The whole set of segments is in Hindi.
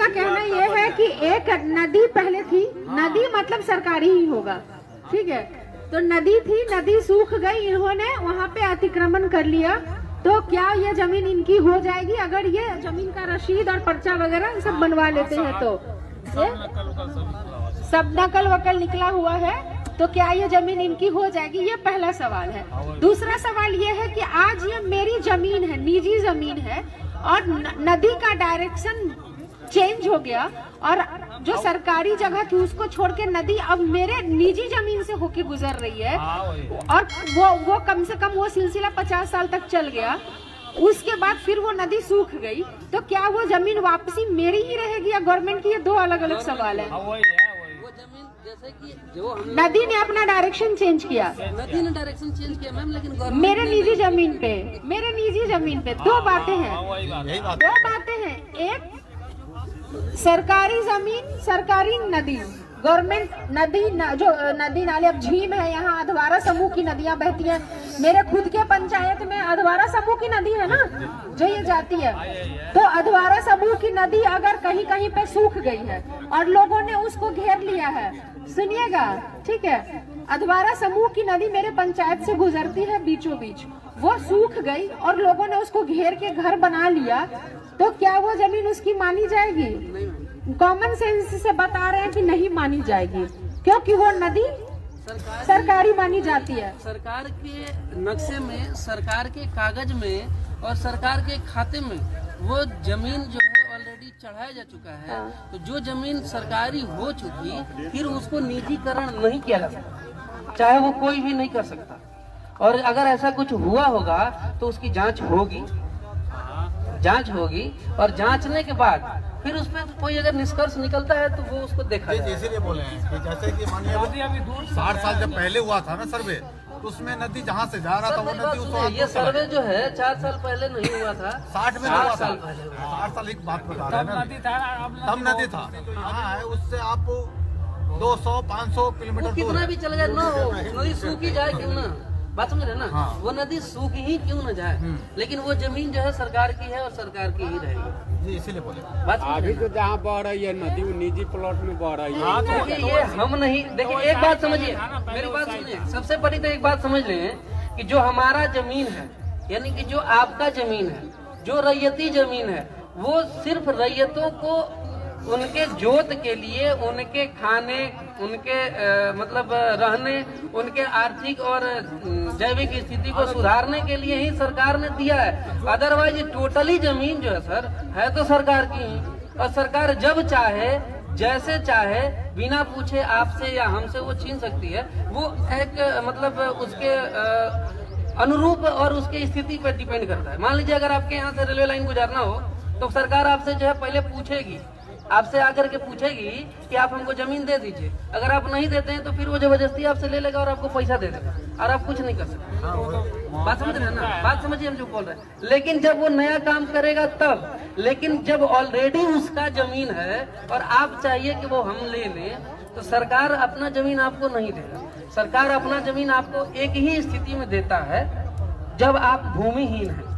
इनका कहना ये है कि एक नदी पहले थी, नदी मतलब सरकारी ही होगा, ठीक है। तो नदी थी, नदी सूख गई, इन्होंने वहाँ पे अतिक्रमण कर लिया, तो क्या ये जमीन इनकी हो जाएगी? अगर ये जमीन का रसीद और पर्चा वगैरह सब बनवा लेते हैं तो ये सब नकल वकल निकला हुआ है, तो क्या ये जमीन इनकी हो जाएगी? ये पहला सवाल है। दूसरा सवाल ये है कि आज ये मेरी जमीन है, निजी जमीन है, और नदी का डायरेक्शन चेंज हो गया और जो सरकारी जगह थी उसको छोड़ के नदी अब मेरे निजी जमीन से होके गुजर रही है, और वो कम से कम वो सिलसिला 50 साल तक चल गया। उसके बाद फिर वो नदी सूख गई, तो क्या वो जमीन वापसी मेरी ही रहेगी या गवर्नमेंट की? ये दो अलग अलग सवाल है। वो जमीन जैसे कि जो नदी ने अपना डायरेक्शन चेंज किया, नदी ने डायरेक्शन चेंज किया मैम, लेकिन मेरे निजी जमीन पे, मेरे निजी जमीन पे दो बातें हैं, दो बातें हैं। एक सरकारी जमीन, सरकारी नदी, गवर्नमेंट नदी जो नदी नाले, अब झीम है यहाँ, अधवारा समूह की नदियां बहती हैं, मेरे खुद के पंचायत में अधवारा समूह की नदी है ना जो ये जाती है, तो अधवारा समूह की नदी अगर कहीं कहीं पे सूख गई है और लोगों ने उसको घेर लिया है, सुनिएगा ठीक है, अधवारा समूह की नदी मेरे पंचायत से गुजरती है बीचों बीच, वो सूख गई और लोगों ने उसको घेर के घर बना लिया, तो क्या वो जमीन उसकी मानी जाएगी? कॉमन सेंस से बता रहे हैं कि नहीं मानी जाएगी, क्योंकि वो नदी सरकारी मानी जाती है। सरकार के नक्शे में, सरकार के कागज में और सरकार के खाते में वो जमीन जो है ऑलरेडी चढ़ाया जा चुका है। तो जो जमीन सरकारी हो चुकी, फिर उसको निजीकरण नहीं किया जा सकता, चाहे वो कोई भी नहीं कर सकता। और अगर ऐसा कुछ हुआ होगा तो उसकी जांच होगी, और जांचने के बाद फिर उसमें कोई अगर निष्कर्ष निकलता है तो वो उसको देखा जाए। इसीलिए बोले हैं कि जैसे कि मानिए 60 साल जब पहले हुआ था ना सर्वे, तो उसमें नदी जहाँ से जा रहा था वो नदी उस ये सर्वे जो है 4 साल पहले नहीं हुआ था, 60 में हुआ था, 60 साल एक बात बता रहे हैं, तब नदी था। हाँ है, उससे आप 200-500 किलोमीटर कितना भी चला जाए ना, नदी सूखी जाए क्यों ना, बात समझ रहे ना। हाँ। वो नदी सूख ही क्यों न जाए, लेकिन वो जमीन जो है सरकार की है और सरकार की ही रहेगी जी, इसीलिए बोले। बात अभी तो जहाँ बह रही है नदी, वो निजी प्लॉट में बह रही है। देखिए ये हम नहीं, देखिए एक बात समझिए, मेरी बात सुनिए, सबसे बड़ी तो एक बात समझ लें कि जो हमारा जमीन है, यानी कि जो आपका जमीन है, जो रैयती जमीन है, वो सिर्फ रैयतों को उनके जोत के लिए, उनके खाने, उनके मतलब रहने, उनके आर्थिक और जैविक स्थिति को सुधारने के लिए ही सरकार ने दिया है। अदरवाइज टोटली जमीन जो है सर, है तो सरकार की ही, और सरकार जब चाहे, जैसे चाहे, बिना पूछे आपसे या हमसे वो छीन सकती है। वो एक मतलब उसके अनुरूप और उसके स्थिति पर डिपेंड करता है। मान लीजिए अगर आपके यहाँ से रेलवे लाइन गुजारना हो तो सरकार आपसे जो है पहले पूछेगी, आपसे आकर के पूछेगी कि आप हमको जमीन दे दीजिए। अगर आप नहीं देते हैं तो फिर वो जबरदस्ती आपसे ले लेगा और आपको पैसा दे देगा, और आप कुछ नहीं कर सकते। बात समझ रहे हैं ना, बात समझिए हम जो बोल रहे हैं। लेकिन जब वो नया काम करेगा तब, लेकिन जब ऑलरेडी उसका जमीन है और आप चाहिए कि वो हम ले लें, तो सरकार अपना जमीन आपको नहीं देगा। सरकार अपना जमीन आपको एक ही स्थिति में देता है, जब आप भूमिहीन हैं,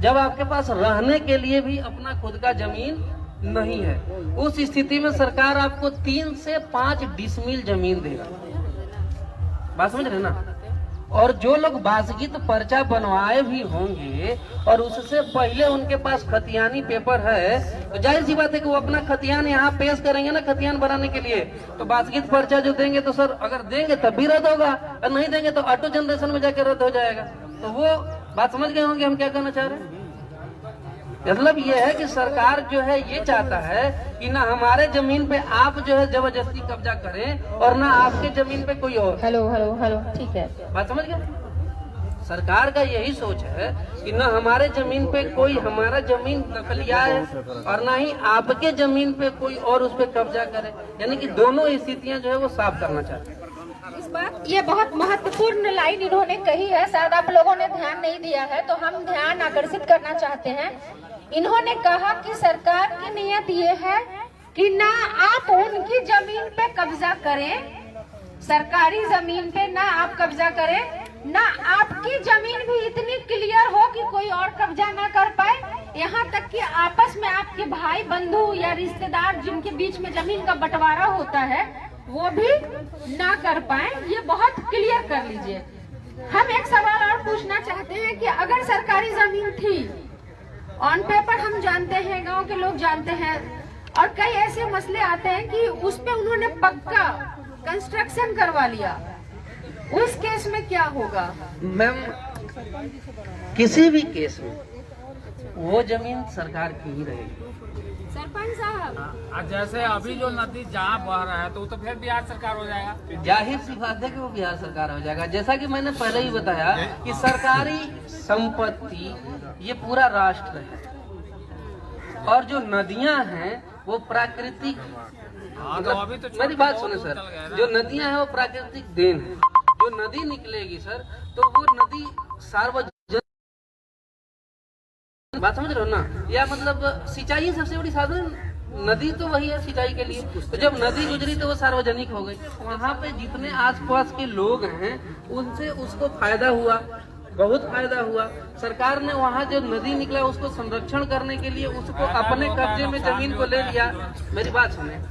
जब आपके पास रहने के लिए भी अपना खुद का जमीन नहीं है। उस स्थिति में सरकार आपको 3 से 5 डिसमिल जमीन देगा। बात समझ रहे ना। और जो लोग बासगीत पर्चा बनवाए भी होंगे और उससे पहले उनके पास खतियानी पेपर है, तो जाहिर सी बात है कि वो अपना खतियान यहाँ पेश करेंगे ना, खतियान बनाने के लिए। तो बासगीत पर्चा जो देंगे तो सर अगर देंगे तब भी रद्द होगा, और नहीं देंगे तो ऑटो जनरेशन में जाकर रद्द हो जाएगा। तो वो बात समझ गए होंगे हम क्या कहना चाह रहे हैं। मतलब ये है कि सरकार जो है ये चाहता है कि ना हमारे जमीन पे आप जो है जबरदस्ती कब्जा करें, और ना आपके जमीन पे कोई और। हेलो, ठीक है, बात समझ गए। सरकार का यही सोच है कि ना हमारे जमीन पे कोई हमारा जमीन दखलिया है, और ना ही आपके जमीन पे कोई और उस पे कब्जा करे। यानी कि दोनों स्थितियां जो है वो साफ करना चाहते हैं। इस बात, ये बहुत महत्वपूर्ण लाइन इन्होंने कही है, शायद आप लोगों ने ध्यान नहीं दिया है, तो हम ध्यान आकर्षित करना चाहते हैं। इन्होंने कहा कि सरकार की नीयत ये है कि ना आप उनकी जमीन पे कब्जा करें, सरकारी जमीन पे ना आप कब्जा करें, ना आपकी जमीन भी इतनी क्लियर हो कि कोई और कब्जा ना कर पाए, यहाँ तक कि आपस में आपके भाई बंधु या रिश्तेदार जिनके बीच में जमीन का बंटवारा होता है वो भी ना कर पाए, ये बहुत क्लियर कर लीजिए। हम एक सवाल और पूछना चाहते हैं कि अगर सरकारी जमीन थी, ऑन पेपर हम जानते हैं, गांव के लोग जानते हैं, और कई ऐसे मसले आते हैं कि उस पे उन्होंने पक्का कंस्ट्रक्शन करवा लिया, उस केस में क्या होगा? मैम, किसी भी केस में वो जमीन सरकार की ही रहेगी। सरपंच साहब, जैसे अभी जो नदी जहाँ बह रहा है तो वो तो फिर बिहार सरकार हो जाएगा। जाहिर सी बात है कि वो बिहार सरकार हो जाएगा। जैसा कि मैंने पहले ही बताया कि सरकारी संपत्ति ये पूरा राष्ट्र है, और जो नदियां हैं वो प्राकृतिक, अभी तो मेरी बात सुने सर, जो नदियां हैं वो प्राकृतिक देन है। जो नदी निकलेगी सर, तो वो नदी सार्वजनिक, बात समझ रहे हो ना, या मतलब सिंचाई सबसे बड़ी साधन नदी तो वही है सिंचाई के लिए। तो जब नदी गुजरी तो वो सार्वजनिक हो गई। वहाँ पे जितने आसपास के लोग हैं उनसे उसको फायदा हुआ, बहुत फायदा हुआ। सरकार ने वहाँ जो नदी निकला उसको संरक्षण करने के लिए उसको अपने कब्जे में जमीन को ले लिया। मेरी बात सुने,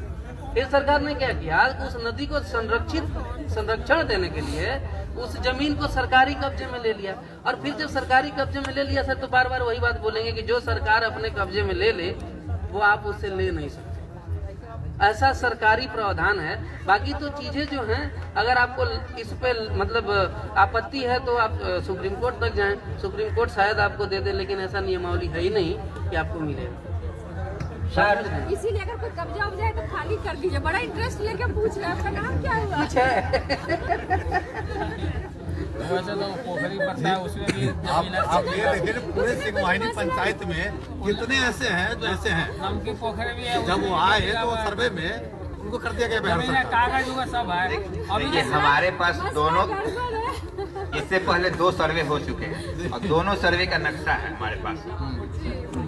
फिर सरकार ने क्या किया, उस नदी को संरक्षण देने के लिए उस जमीन को सरकारी कब्जे में ले लिया। और फिर जब सरकारी कब्जे में ले लिया सर, तो बार बार वही बात बोलेंगे कि जो सरकार अपने कब्जे में ले ले वो आप उससे ले नहीं सकते। ऐसा सरकारी प्रावधान है। बाकी तो चीजें जो हैं, अगर आपको इस पे मतलब आपत्ति है तो आप सुप्रीम कोर्ट तक जाएं, सुप्रीम कोर्ट शायद आपको दे दे, लेकिन ऐसा नियमावली है ही नहीं कि आपको मिलेगा। इसीलिए अगर कोई कब्जा हो जाए तो खाली कर दीजिए। बड़ा इंटरेस्ट लेके पूछ रहे हैं, आपका नाम क्या हुआ? कुछ है वैसे तो पोखरी पड़ता है, उसमें भी आप ये देखिए पूरे सिंहवाहिनी पंचायत में कितने ऐसे हैं जो ऐसे हैं, नमकी पोखरी भी है। जब वो आए तो सर्वे में उनको कर दिया गया बिहार सरकार। कागज हुआ सब है। अभी ये हमारे पास दोनों, इससे पहले 2 सर्वे हो चुके हैं और दोनों सर्वे का नक्शा है हमारे पास।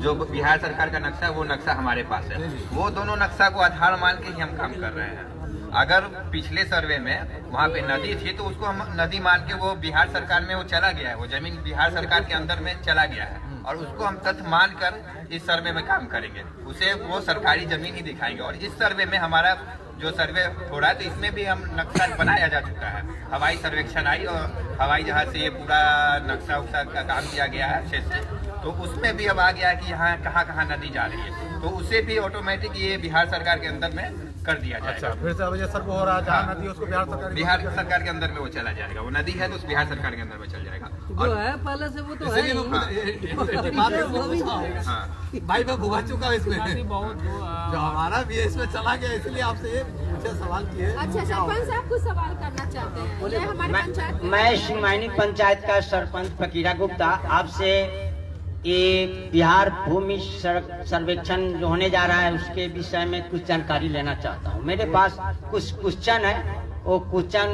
जो बिहार सरकार का नक्शा, वो नक्शा हमारे पास है। वो दोनों नक्शा को आधार मान के ही हम काम कर रहे हैं। अगर पिछले सर्वे में वहाँ पे नदी थी तो उसको हम नदी मान के, वो बिहार सरकार में वो चला गया है, वो जमीन बिहार सरकार के अंदर में चला गया है, और उसको हम तथ्य मान कर इस सर्वे में काम करेंगे। उसे वो सरकारी जमीन ही दिखाएंगे। और इस सर्वे में हमारा जो सर्वे हो रहा है तो इसमें भी हम नक्शा बनाया जा चुका है। हवाई सर्वेक्षण आई और हवाई जहाज से ये पूरा नक्शा उक्शा का काम किया गया है अच्छे से। तो उसमें भी अब आ गया है कि यहाँ कहाँ कहाँ नदी जा रही है, तो उसे भी ऑटोमेटिक ये बिहार सरकार के अंदर में कर दिया जाएगा। अच्छा, फिर से अब ये सर्वे हो रहा है, जहाँ नदी है उसको बिहार सरकार के अंदर में वो चला जाएगा। वो नदी है तो उस बिहार सरकार के अंदर में चल जाएगा। जो है पहले से वो तो है ही। भाई मैं भुगा चुका हूँ इसमें, बहुत जो हमारा भी है इसमें चला गया, इसलिए आपसे ये मुझे सवाल किए। अच्छा, सरपंच साहब कुछ सवाल करना चाहते हैं? ये हमारे पंचायत में- मैं सिंहवाहिनी पंचायत का सरपंच फकीरा गुप्ता आपसे ये बिहार भूमि सर्वेक्षण जो होने जा रहा है उसके विषय में कुछ जानकारी लेना चाहता हूँ। मेरे पास कुछ क्वेश्चन है, वो क्वेश्चन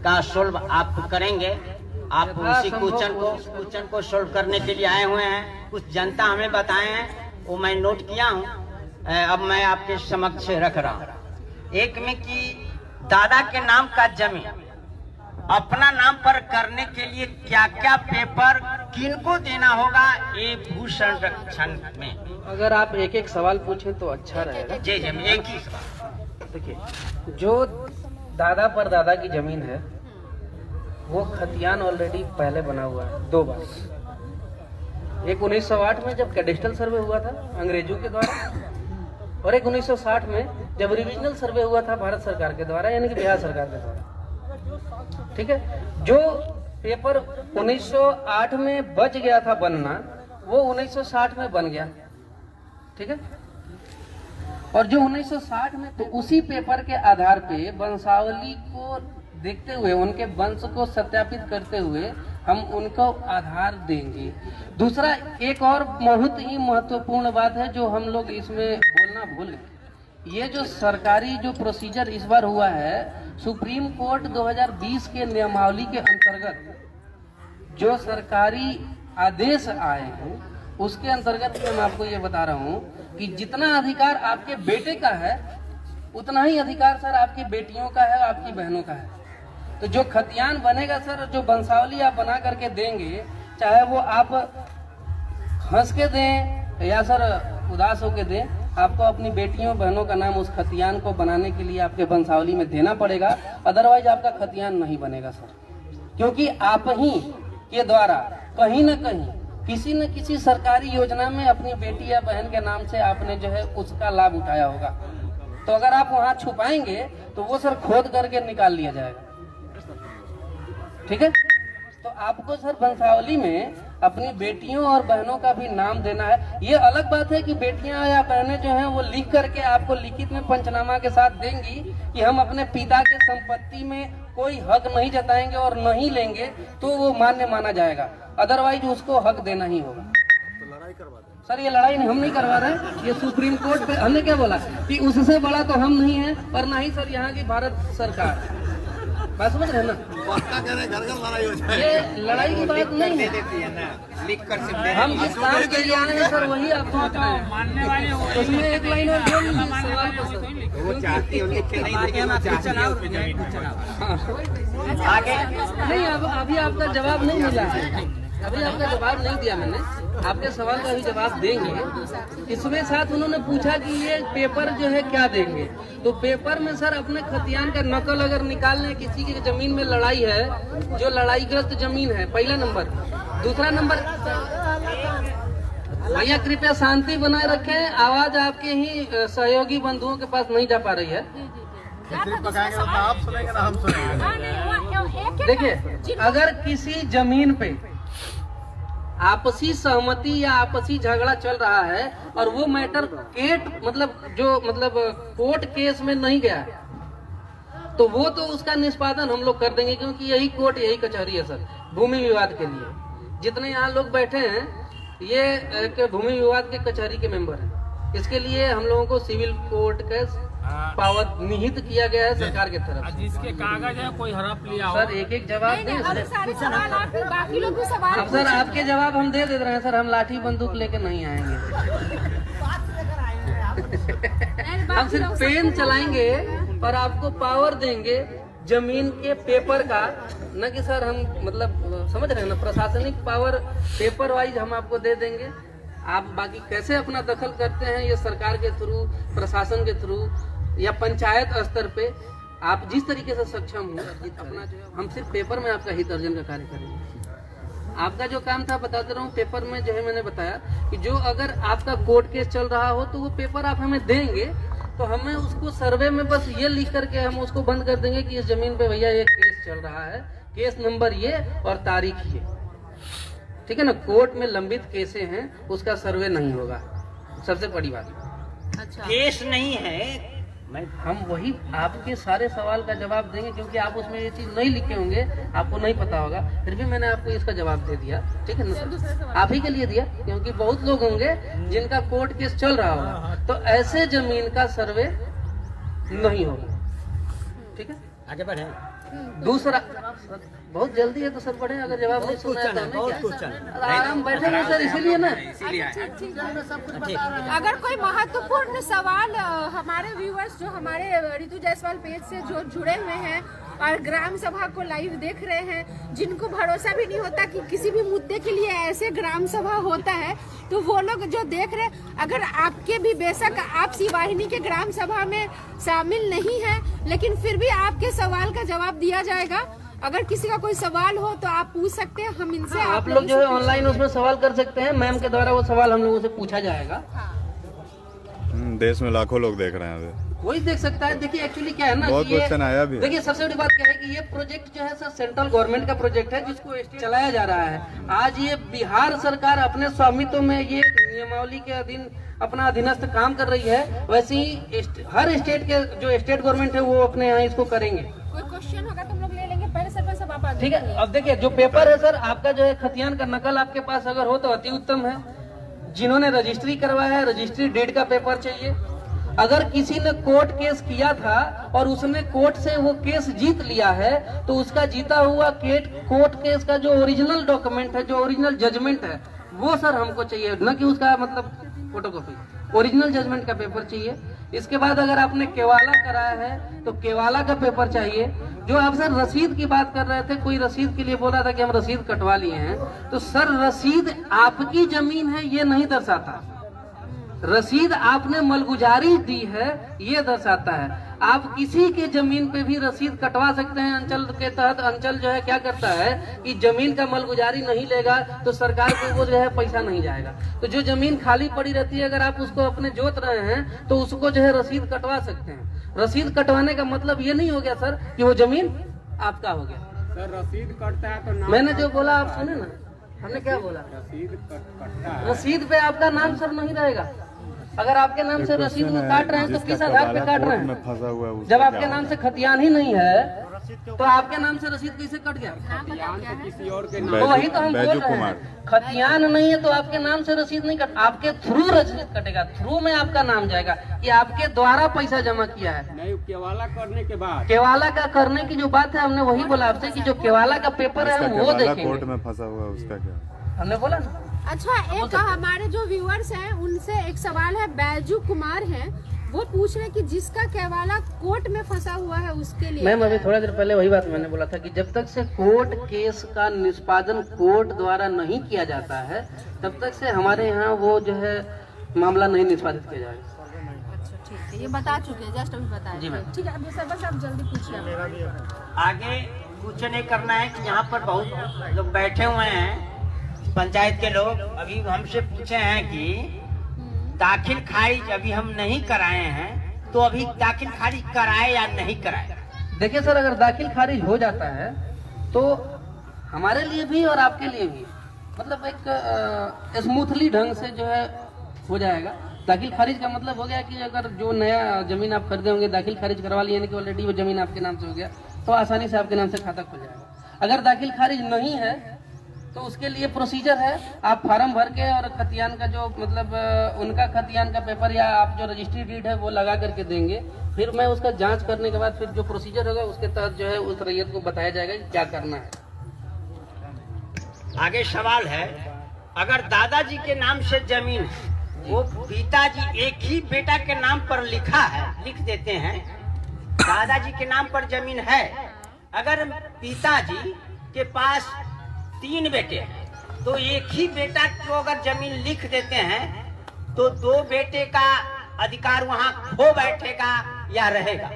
का सोल्व आप करेंगे। आप उसी क्वेश्चन को सोल्व करने के लिए आए हुए हैं। कुछ जनता हमें बताए हैं, वो मैं नोट किया हूँ, अब मैं आपके समक्ष रख रहा हूँ। एक में कि दादा के नाम का जमीन अपना नाम पर करने के लिए क्या क्या पेपर किनको देना होगा ये भू संरक्षण में? अगर आप एक एक सवाल पूछें तो अच्छा रहेगा। जी जी, एक ही सवाल। देखिए, जो दादा पर दादा की जमीन है वो खतियान ऑलरेडी पहले बना हुआ है 2 बार। एक 1908 में जब कैडेस्ट्रल सर्वे हुआ था अंग्रेजों के द्वारा, और एक 1960 में जब रिविजनल सर्वे हुआ था भारत सरकार के द्वारा, यानी कि बिहार सरकार के द्वारा। ठीक है, जो पेपर 1908 में बच गया था बनना, वो 1960 में बन गया। ठीक है, और जो 1960 में, तो उसी पेपर के आधार पे वंशावली को देखते हुए, उनके वंश को सत्यापित करते हुए हम उनको आधार देंगे। दूसरा, एक और बहुत ही महत्वपूर्ण बात है जो हम लोग इसमें बोलना भूल गए। ये जो सरकारी जो प्रोसीजर इस बार हुआ है, सुप्रीम कोर्ट 2020 के नियमावली के अंतर्गत जो सरकारी आदेश आए हैं उसके अंतर्गत मैं आपको ये बता रहा हूँ कि जितना अधिकार आपके बेटे का है उतना ही अधिकार सर आपकी बेटियों का है, आपकी बहनों का है। तो जो खतियान बनेगा सर, जो वंशावली आप बना करके देंगे, चाहे वो आप हंस के दें या सर उदास होके दें, आपको अपनी बेटियों बहनों का नाम उस खतियान को बनाने के लिए आपके वंशावली में देना पड़ेगा, अदरवाइज आपका खतियान नहीं बनेगा सर। क्योंकि आप ही के द्वारा कहीं न कहीं किसी न किसी सरकारी योजना में अपनी बेटी या बहन के नाम से आपने जो है उसका लाभ उठाया होगा। तो अगर आप वहाँ छुपाएंगे तो वो सर खोद करके निकाल लिया जाएगा। ठीक है, तो आपको सर वंशावली में अपनी बेटियों और बहनों का भी नाम देना है। ये अलग बात है कि बेटियां या बहनें जो हैं वो लिख करके आपको लिखित में पंचनामा के साथ देंगी कि हम अपने पिता के संपत्ति में कोई हक नहीं जताएंगे और नहीं लेंगे, तो वो मान्य माना जाएगा, अदरवाइज उसको हक देना ही होगा। सर ये लड़ाई हम नहीं करवा रहे, ये सुप्रीम कोर्ट पे हमने क्या बोला कि उससे बड़ा तो हम नहीं है और ना ही सर यहाँ की भारत सरकार। बात समझ रहे हैं ना, ये लड़ाई की बात नहीं है। लिख कर सकते हम जिस काम के लिए आए हैं सर वही आपको बताएं। मानने वाले हो उसमें एक लाइन और बोल दीजिए सवाल को सर। वो चाहती है उनके नहीं देंगे, वो चाहती है उसको जमीन आगे नहीं, अब अभी आपका जवाब नहीं मिला है, अभी आपका जवाब नहीं दिया मैंने, आपके सवाल का भी जवाब देंगे। इसमें साथ उन्होंने पूछा कि ये पेपर जो है क्या देंगे, तो पेपर में सर अपने खतियान का नकल अगर निकालने किसी की जमीन में लड़ाई है, जो लड़ाईग्रस्त जमीन है, पहला नंबर। दूसरा नंबर, भैया कृपया शांति बनाए रखें, आवाज आपके ही सहयोगी बंधुओं के पास नहीं जा पा रही है। आप सुनेंगे ना हम सुनेंगे। देखिए, अगर किसी जमीन पे आपसी सहमति या आपसी झगड़ा चल रहा है और वो मैटर कोर्ट केस में नहीं गया, तो वो तो उसका निष्पादन हम लोग कर देंगे, क्योंकि यही कोर्ट यही कचहरी है सर भूमि विवाद के लिए। जितने यहाँ लोग बैठे हैं ये एक भूमि विवाद के कचहरी के मेंबर हैं। इसके लिए हम लोगों को सिविल कोर्ट का पावर निहित किया गया है सरकार की तरफ से। जिसके कागज है कोई हड़प लिया हो। सर एक एक जवाब दें। बाकी लोग भी सवाल अब सर आपके जवाब हम दे रहे हैं सर, हम लाठी बंदूक लेके नहीं आएंगे। हम सिर्फ पेन चलाएंगे और आपको पावर देंगे जमीन के पेपर का, न कि सर हम समझ रहे हैं ना, प्रशासनिक पावर पेपर वाइज हम आपको दे देंगे। आप बाकी कैसे अपना दखल करते हैं ये सरकार के थ्रू, प्रशासन के थ्रू या पंचायत स्तर पे आप जिस तरीके से सक्षम हो अपना जो है, हम सिर्फ पेपर में आपका हित अर्जन का कार्य करेंगे। आपका जो काम था बताते रहूं, पेपर में जो है मैंने बताया कि जो अगर आपका कोर्ट केस चल रहा हो तो वो पेपर आप हमें देंगे, तो हमें उसको सर्वे में बस ये लिख करके हम उसको बंद कर देंगे कि इस जमीन पे भैया ये केस चल रहा है, केस नंबर ये और तारीख ये। ठीक है ना, कोर्ट में लंबित केसें हैं उसका सर्वे नहीं होगा, सबसे बड़ी बात। अच्छा, केस नहीं है, हम वही आपके सारे सवाल का जवाब देंगे, क्योंकि आप उसमें ये चीज नहीं लिखे होंगे, आपको नहीं पता होगा, फिर भी मैंने आपको इसका जवाब दे दिया। ठीक है ना सर, आप ही के लिए दिया, क्योंकि बहुत लोग होंगे जिनका कोर्ट केस चल रहा होगा, तो ऐसे जमीन का सर्वे नहीं होगा। ठीक है, आगे बढ़े। दूसरा, बहुत जल्दी है तो सर बढ़े, अगर जवाब नहीं सुना है तो हमें क्या? आराम बैठेंगे सर, इसीलिए ना। अगर कोई महत्वपूर्ण सवाल हमारे व्यूअर्स जो हमारे ऋतु जायसवाल पेज से जो जुड़े हुए हैं और ग्राम सभा को लाइव देख रहे हैं, जिनको भरोसा भी नहीं होता कि किसी भी मुद्दे के लिए ऐसे ग्राम सभा होता है, तो वो लोग जो देख रहे, अगर आपके भी बेशक आप सी वाहिनी के ग्राम सभा में शामिल नहीं है, लेकिन फिर भी आपके सवाल का जवाब दिया जाएगा। अगर किसी का कोई सवाल हो तो आप पूछ सकते हैं, हम इनसे आप लोग जो है ऑनलाइन उसमें सवाल कर सकते हैं, मैम के द्वारा वो सवाल हम लोगों से पूछा जाएगा। देश में लाखों लोग देख रहे हैं अभी, कोई देख सकता है। देखिए एक्चुअली क्या है ना, बहुत क्वेश्चन आया भी है। देखिए सबसे बड़ी बात क्या है कि ये प्रोजेक्ट जो है सर सेंट्रल गवर्नमेंट का प्रोजेक्ट है जिसको चलाया जा रहा है। आज ये बिहार सरकार अपने स्वामित्व में ये नियमावली के अधीन अपना अधीनस्थ काम कर रही है, वैसे ही हर स्टेट के जो स्टेट गवर्नमेंट है वो अपने यहाँ इसको करेंगे। कोई क्वेश्चन होगा तो हम लोग ले लेंगे, पहले सरपंच साहब आप आगे। ठीक है, अब देखिए जो पेपर है सर आपका जो है खतियान का नकल आपके पास अगर हो तो अति उत्तम है। जिन्होंने रजिस्ट्री करवाया है, रजिस्ट्री डेट का पेपर चाहिए। अगर किसी ने कोर्ट केस किया था और उसने कोर्ट से वो केस जीत लिया है, तो उसका जीता हुआ कोर्ट केस का जो ओरिजिनल डॉक्यूमेंट है, जो ओरिजिनल जजमेंट है, वो सर हमको चाहिए, न कि उसका फोटोकॉपी। ओरिजिनल जजमेंट का पेपर चाहिए। इसके बाद अगर आपने केवाला कराया है तो केवाला का पेपर चाहिए। जो आप सर रसीद की बात कर रहे थे, कोई रसीद के लिए बोला था कि हम रसीद कटवा लिए हैं, तो सर रसीद आपकी जमीन है ये नहीं दर्शाता। रसीद आपने मलगुजारी दी है ये दर्शाता है। आप किसी के जमीन पे भी रसीद कटवा सकते हैं अंचल के तहत। अंचल जो है क्या करता है कि जमीन का मलगुजारी नहीं लेगा तो सरकार को वो जो है पैसा नहीं जाएगा। तो जो जमीन खाली पड़ी रहती है, अगर आप उसको अपने जोत रहे हैं तो उसको जो है रसीद कटवा सकते हैं। रसीद कटवाने का मतलब ये नहीं हो गया सर कि वो जमीन आपका हो गया। सर रसीद कटता है तो नाम मैंने जो बोला आप सुने ना, हमने क्या बोला, रसीद कटता है। रसीद पे आपका नाम सर नहीं रहेगा। अगर आपके नाम से रसीद वो काट रहे हैं तो किस आधार पे काट रहे हैं? जब आपके नाम से खतियान ही नहीं है तो आपके नाम से रसीद कैसे कट गया? किसी और के तो वही तो हम बोल रहे हैं, खतियान नहीं है तो आपके नाम से रसीद नहीं कट, आपके थ्रू रसीद कटेगा, थ्रू में आपका नाम जाएगा कि आपके द्वारा पैसा जमा किया है। नहीं, केवाला करने के बाद, केवाला का करने की जो बात है हमने वही बोला आपसे कि जो केवाला का पेपर है हम वो देखेंगे। कोर्ट में फंसा हुआ है उसका क्या? हमने बोला ना। अच्छा, एक हमारे जो व्यूअर्स हैं उनसे एक सवाल है, बैजू कुमार हैं, वो पूछ रहे कि जिसका केवाला कोर्ट में फंसा हुआ है उसके लिए। मैम अभी थोड़ा देर पहले वही बात मैंने बोला था कि जब तक से कोर्ट केस का निष्पादन कोर्ट द्वारा नहीं किया जाता है तब तक से हमारे यहाँ वो जो है मामला नहीं निष्पादित किया जाएगा। अच्छा ठीक है, ये बता चुके हैं, जस्ट अभी बताया। जी मैम। ठीक है, अभी सर बस आप जल्दी पूछिए। आगे कुछ नहीं करना है कि यहाँ पर बहुत लोग बैठे हुए हैं पंचायत के लोग। अभी हमसे पूछे हैं कि दाखिल खारिज अभी हम नहीं कराए हैं, तो अभी दाखिल खारिज कराए या नहीं कराए? देखिए सर, अगर दाखिल खारिज हो जाता है तो हमारे लिए भी और आपके लिए भी मतलब एक स्मूथली ढंग से जो है हो जाएगा। दाखिल खारिज का मतलब हो गया कि अगर जो नया जमीन आप खरीदे होंगे दाखिल खारिज करवा लिए, यानी कि ऑलरेडी वो जमीन आपके नाम से हो गया, तो आसानी से आपके नाम से खाता खुल जाएगा। अगर दाखिल खारिज नहीं है तो उसके लिए प्रोसीजर है, आप फार्म भर के और खतियान का जो मतलब उनका खतियान का पेपर या आप जो रजिस्ट्री डीड है वो लगा करके देंगे। फिर मैं उसका जांच करने के बाद फिर जो प्रोसीजर होगा उसके तहत जो है उस रैयत को बताया जाएगा कि क्या करना है। आगे सवाल है, अगर दादाजी के नाम से जमीन है, वो पिताजी एक ही बेटा के नाम पर लिखा है, लिख देते हैं दादाजी के नाम पर जमीन है। अगर पिताजी के पास 3 बेटे हैं तो एक ही बेटा को अगर जमीन लिख देते हैं तो 2 बेटे का अधिकार वहाँ खो बैठेगा या रहेगा?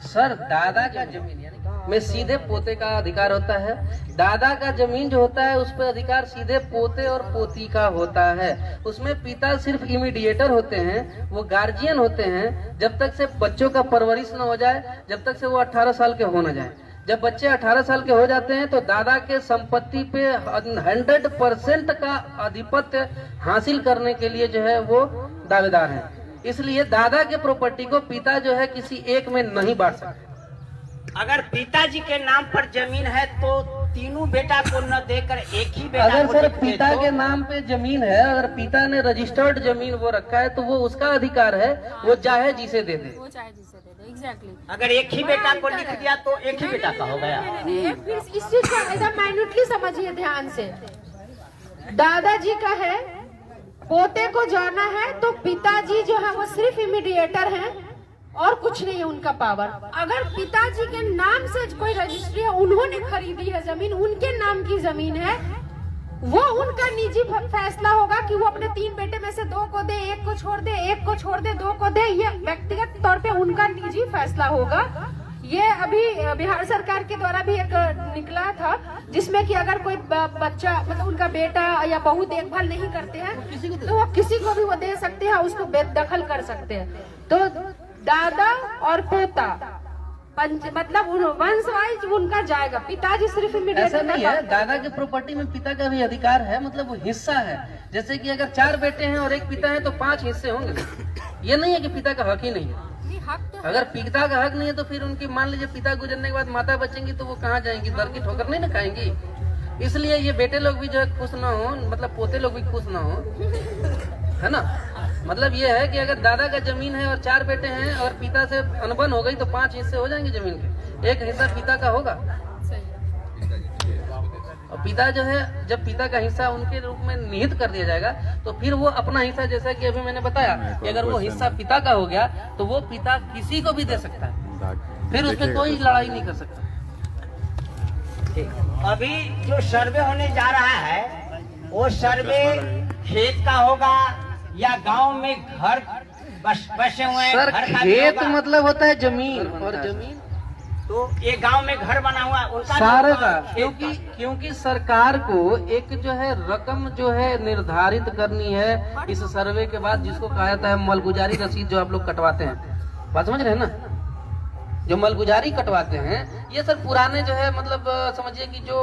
सर दादा का जमीन यानी में सीधे पोते का अधिकार होता है। दादा का जमीन जो होता है उस पर अधिकार सीधे पोते और पोती का होता है। उसमें पिता सिर्फ इमीडिएटर होते हैं, वो गार्जियन होते हैं जब तक से बच्चों का परवरिश न हो जाए, जब तक से वो 18 साल के हो न जाए। जब बच्चे 18 साल के हो जाते हैं तो दादा के संपत्ति पे 100% का आधिपत्य हासिल करने के लिए जो है वो दावेदार हैं। इसलिए दादा के प्रॉपर्टी को पिता जो है किसी एक में नहीं बांट सकते। अगर पिताजी के नाम पर जमीन है तो तीनों बेटा को न देकर एक ही बेटा अगर को सर लिख दे पिता तो? के नाम पे जमीन है, अगर पिता ने रजिस्टर्ड जमीन वो रखा है तो वो उसका अधिकार है, वो चाहे जिसे दे दे। वो चाहे जिसे दे दे, एग्जैक्टली। अगर एक ही बेटा को लिख दिया तो एक ही बेटा का हो गया। फिर इस चीज को एकदम माइन्यूटली समझिए ध्यान से। दादाजी का है, पोते को जाना है तो पिताजी जो है वो सिर्फ इमीडिएटर हैं और कुछ नहीं है उनका पावर। अगर पिताजी के नाम से कोई रजिस्ट्री है, उन्होंने खरीदी है जमीन, उनके नाम की जमीन है, वो उनका निजी फैसला होगा कि वो अपने 3 बेटे में से 2 को दे, 1 को छोड़ दे, 1 को छोड़ दे, 2 को दे। ये व्यक्तिगत तौर पे उनका निजी फैसला होगा। ये अभी बिहार सरकार के द्वारा भी एक निकला था जिसमें कि अगर कोई बच्चा मतलब उनका बेटा या बहू देखभाल नहीं करते हैं तो वो किसी को भी वो दे सकते हैं, उसको बेदखल कर सकते हैं। तो दादा और पोता मतलब वंश वाइज उनका जाएगा, पिताजी सिर्फ ऐसा नहीं है, दादा के प्रॉपर्टी में पिता का भी अधिकार है, मतलब वो हिस्सा है। जैसे कि अगर 4 बेटे हैं और 1 पिता है तो 5 हिस्से होंगे। ये नहीं है कि पिता का हक ही नहीं है। अगर पिता का हक नहीं है तो फिर उनकी मान लीजिए पिता गुजरने के बाद माता बचेंगी तो वो कहाँ जाएंगी, दर की ठोकर नहीं ना खाएंगी। इसलिए ये बेटे लोग भी जो है खुश ना हो, मतलब पोते लोग भी खुश ना हो, है ना। मतलब ये है कि अगर दादा का जमीन है और 4 बेटे हैं और पिता से अनबन हो गई तो 5 हिस्से हो जाएंगे जमीन के, 1 हिस्सा पिता का होगा। और पिता जो है, जब पिता का हिस्सा उनके रूप में निहित कर दिया जाएगा तो फिर वो अपना हिस्सा, जैसा कि अभी मैंने बताया कि अगर वो हिस्सा पिता का हो गया तो वो पिता किसी को भी दे सकता है, फिर उसमें कोई लड़ाई नहीं कर सकता। अभी जो सर्वे होने जा रहा है वो सर्वे खेत का होगा या गांव में घर बसे हुए हैं? सर घर का खेत होगा? मतलब होता है जमीन, और जमीन तो ये गांव में घर बना हुआ उनका सारे भी का, खेत का। क्योंकि सरकार को एक जो है रकम जो है निर्धारित करनी है इस सर्वे के बाद, जिसको कहा जाता है मलगुजारी रसीद, जो आप लोग कटवाते हैं। बात समझ रहे हैं ना? जो मलगुजारी कटवाते हैं ये सर पुराने जो है, मतलब समझिए कि जो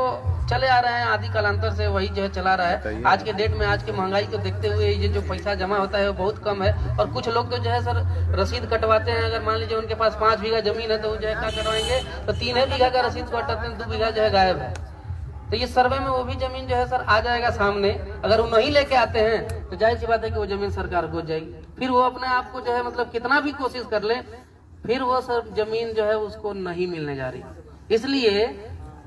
चले आ रहे हैं आदि कालांतर से वही जो है चला रहा है। आज के डेट में, आज की महंगाई को देखते हुए ये जो पैसा जमा होता है वो बहुत कम है। और कुछ लोग तो जो है सर रसीद कटवाते हैं, अगर मान लीजिए उनके पास 5 बीघा जमीन है तो वो जो है क्या कटवाएंगे, तो 3 बीघा का रसीद कटाते हैं, 2 बीघा जो है गायब है। तो ये सर्वे में वो भी जमीन जो है सर आ जाएगा सामने। अगर वो नहीं लेके आते हैं तो जाहिर सी बात है कि वो जमीन सरकार को जाएगी। फिर वो अपने आप को जो है मतलब कितना भी कोशिश कर ले, फिर वो सर जमीन जो है उसको नहीं मिलने जा रही। इसलिए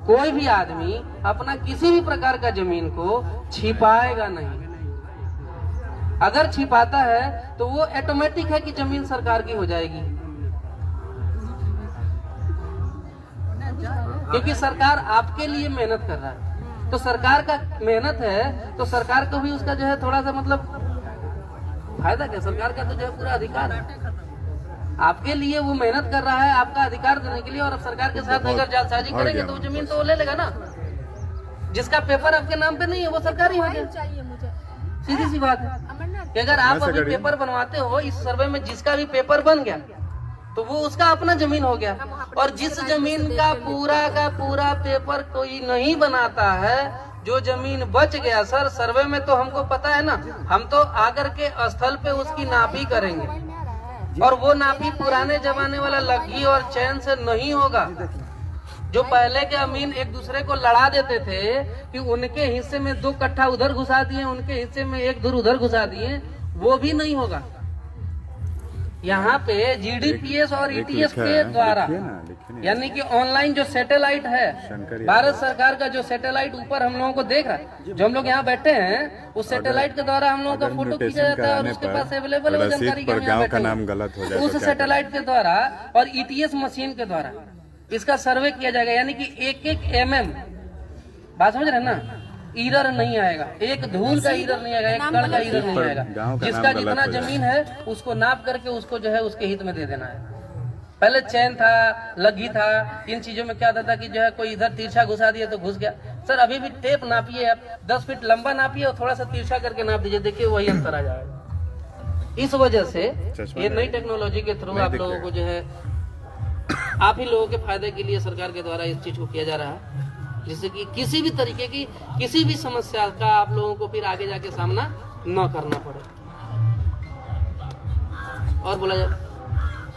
कोई भी आदमी अपना किसी भी प्रकार का जमीन को छिपाएगा नहीं। अगर छिपाता है तो वो ऑटोमेटिक है कि जमीन सरकार की हो जाएगी, क्योंकि सरकार आपके लिए मेहनत कर रहा है। तो सरकार का मेहनत है तो सरकार को भी उसका जो है थोड़ा सा मतलब फायदा क्या, सरकार का तो जो है पूरा अधिकार है। आपके लिए वो मेहनत कर रहा है आपका अधिकार देने के लिए, और अब सरकार के साथ अगर जालसाजी करेंगे तो वो जमीन तो वो ले लेगा ना। जिसका पेपर आपके नाम पे नहीं है वो सरकारी हो गया। सीधी सी बात है कि अगर आप अभी पेपर बनवाते हो इस सर्वे में, जिसका भी पेपर बन गया तो वो उसका अपना जमीन हो गया। और जिस जमीन का पूरा पेपर कोई नहीं बनाता है, जो जमीन बच गया सर सर्वे में, तो हमको पता है ना, हम तो आकर के स्थल पे उसकी नापी करेंगे। और वो नापी पुराने जमाने वाला लग्गी और चैन से नहीं होगा। जो पहले के अमीन एक दूसरे को लड़ा देते थे कि उनके हिस्से में 2 कट्ठा उधर घुसा दिए, उनके हिस्से में 1 धुर उधर घुसा दिए, वो भी नहीं होगा। यहाँ पे GDPS और ETS के द्वारा, यानी कि ऑनलाइन जो सैटेलाइट है, भारत सरकार का जो सैटेलाइट ऊपर हम लोगों को देख रहा है, जो हम लोग यहाँ बैठे हैं, उस सैटेलाइट के द्वारा हम लोगों का फोटो खींचा जाता है और उसके पास अवेलेबल है जानकारी के गाँव का नाम गलत हो जाए उस सैटेलाइट के द्वारा और ETS मशीन के द्वारा इसका सर्वे किया जाएगा। यानी कि 1-1 mm, बात समझ रहे हैं ना, ईरर नहीं आएगा, एक धूल का ईरर नहीं आएगा, एक कण का ईरर नहीं आएगा। जिसका जितना जमीन है उसको नाप करके उसको जो है उसके हित में दे देना है। पहले चैन था, लग्गी था, इन चीजों में क्या होता था कि जो है कोई इधर तिरछा घुसा दिया तो घुस गया। सर अभी भी टेप नापिए आप, 10 फीट लंबा नापिए और थोड़ा सा तिरछा करके नाप दीजिए, देखिए वही अंतर आ जाएगा। इस वजह से ये नई टेक्नोलॉजी के थ्रू आप लोगों को जो है, आप ही लोगों के फायदे के लिए सरकार के द्वारा इस चीज को किया जा रहा है, जिससे कि किसी भी तरीके की किसी भी समस्या का आप लोगों को फिर आगे जाके सामना न करना पड़े। और बोला जाए,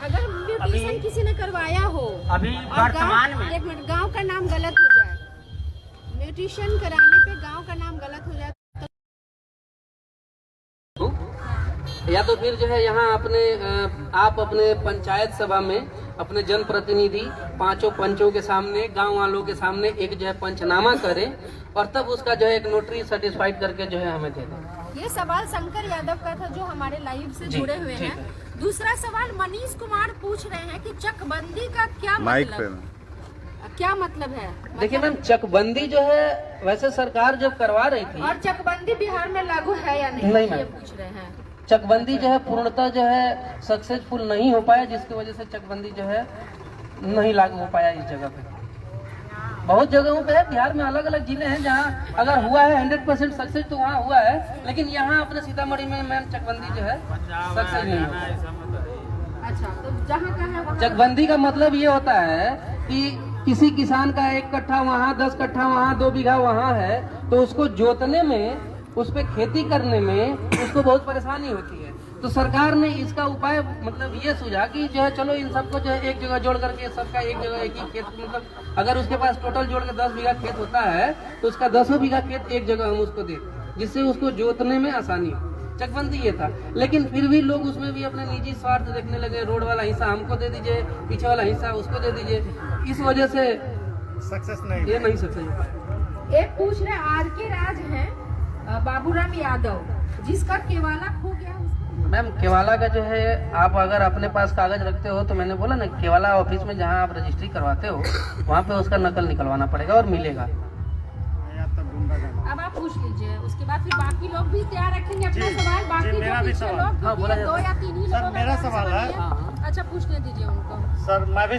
अगर म्यूटेशन किसी ने करवाया हो, अभी वर्तमान में, एक मिनट, गांव का नाम गलत हो जाए, म्यूटेशन कराने पे गांव का नाम गलत हो जाए, या तो फिर जो है यहाँ आप अपने पंचायत सभा में अपने जनप्रतिनिधि 5 पंचों के सामने, गांव वालों के सामने एक जो है पंचनामा करें और तब उसका जो है एक नोटरी सर्टिफाइड करके जो है हमें दे दें। ये सवाल शंकर यादव का था जो हमारे लाइव से जुड़े हुए हैं। दूसरा सवाल मनीष कुमार पूछ रहे हैं कि चकबंदी का क्या मतलब है? देखिए मैम, चकबंदी जो है वैसे सरकार जब करवा रही थी, और चकबंदी बिहार में लागू है या नहीं, नहीं ये मैम। पूछ रहे हैं। चकबंदी जो है पूर्णतः जो है सक्सेसफुल नहीं हो पाया, जिसकी वजह से चकबंदी जो है नहीं लागू हो पाया इस जगह पे। बहुत जगहों पे है बिहार में, अलग अलग जिले हैं जहाँ अगर हुआ है 100% सक्सेस तो वहाँ हुआ है, लेकिन यहाँ अपने सीतामढ़ी में मैम चकबंदी जो है सक्सेस नहीं हुआ। अच्छा, तो जहाँ का है वहाँ चकबंदी का मतलब ये होता है कि किसी किसान का 1 कट्ठा वहाँ, 10 कट्ठा वहाँ, 2 बीघा वहाँ है, तो उसको जोतने में, उस पे खेती करने में उसको बहुत परेशानी होती है। तो सरकार ने इसका उपाय मतलब ये सुझा कि जो है चलो इन सबको जो है एक जगह जोड़ करके सबका एक जगह एक ही खेत, मतलब अगर उसके पास टोटल जोड़ के 10 बीघा खेत होता है तो उसका 10 बीघा खेत एक जगह हम उसको दें, जिससे उसको जोतने में आसानी हो। चकबंदी ये था, लेकिन फिर भी लोग उसमें भी अपने निजी स्वार्थ देखने लगे, रोड वाला हिस्सा हमको दे दीजिए, पीछे वाला हिस्सा उसको दे दीजिए। इस वजह से सक्सेस नहीं, ये नहीं सक्सेस हो पाया। एक पूछ रहे आर के राज है बाबूराम यादव, जिसका केवाला खो गया उसका। मैम केवाला का जो है, आप अगर अपने पास कागज रखते हो तो मैंने बोला ना, केवाला ऑफिस में जहाँ आप रजिस्ट्री करवाते हो वहाँ पे उसका नकल निकलवाना पड़ेगा और मिलेगा। अब आप पूछ लीजिए, उसके बाद फिर बाकी लोग भी तैयार रखेंगे अपना सवाल। बाकी जो पीछे लोग, हाँ, बोला क्योंकि 2 या 3 ही लोगों का मेरा सवाल है। अच्छा पूछने दीजिए उनको। सर मैं भी